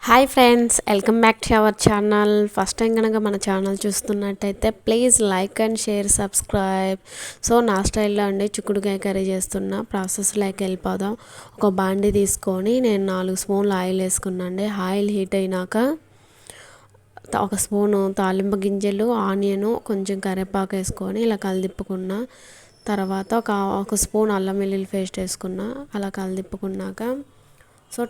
Hi friends, welcome back to our channel. First time కనుక మన channel చూస్తున్నట్టయితే please like and share, subscribe. So నా స్టైల్లో అండి చిక్కుడుకాయ కర్రీ చేస్తున్న ప్రాసెస్లోకి వెళ్ళిపోదాం. ఒక బాండి తీసుకొని నేను 4 స్పూన్లు ఆయిల్ వేసుకున్నాండి. ఆయిల్ హీట్ అయినాక ఒక స్పూను తాలింపు గింజలు, ఆనియను, కొంచెం కరివేపాకు వేసుకొని ఇలా కలిదిప్పుకున్న తర్వాత ఒక స్పూన్ అల్లం వెల్లుల్లి పేస్ట్ వేసుకున్న. అలా కలిదిప్పుకున్నాక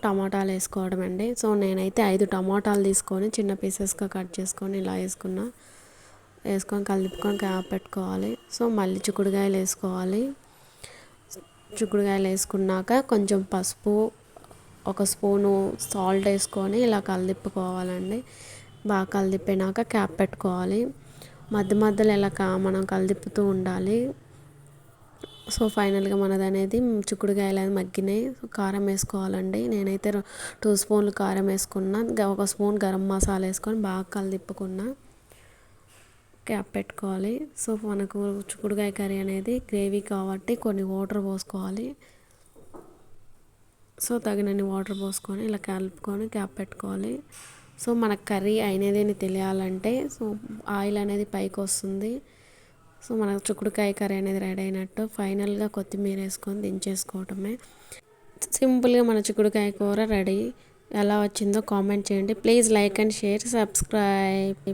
టమాటాలు వేసుకోవడం అండి. నేనైతే 5 టమాటాలు తీసుకొని చిన్న పీసెస్గా కట్ చేసుకొని ఇలా వేసుకొని కలిపుకొని క్యాప్ పెట్టుకోవాలి. మళ్ళీ చిక్కుడుకాయలు వేసుకోవాలి. చిక్కుడుకాయలు వేసుకున్నాక కొంచెం పసుపు, ఒక స్పూను సాల్ట్ వేసుకొని ఇలా కలిదిప్పుకోవాలండి. బాగా కలిదిప్పినాక క్యాప్ పెట్టుకోవాలి. మధ్య మధ్యలో ఇలా మనం కలిదిప్పుతూ ఉండాలి. ఫైనల్గా మనది అనేది చిక్కుడుకాయలు అనేది మగ్గినాయి. కారం వేసుకోవాలండి. నేనైతే 2 స్పూన్లు కారం వేసుకున్నా. ఒక స్పూన్ గరం మసాలా వేసుకొని బాగా కలిదిప్పుకున్నా. క్యాప్ పెట్టుకోవాలి. మనకు చిక్కుడుకాయ కర్రీ అనేది గ్రేవీ కాబట్టి కొన్ని వాటర్ పోసుకోవాలి. తగినన్ని వాటర్ పోసుకొని ఇలా కలుపుకొని క్యాప్ పెట్టుకోవాలి. మనకు కర్రీ అయినది తెలియాలంటే ఆయిల్ అనేది పైకి వస్తుంది. మన చిక్కుడుకాయ కర్రీ అనేది రెడీ అయినట్టు. ఫైనల్గా కొత్తిమీర వేసుకొని దించేసుకోవటమే. సింపుల్గా మన చిక్కుడుకాయ కూర రెడీ. ఎలా వచ్చిందో కామెంట్ చేయండి. Please like and share, subscribe.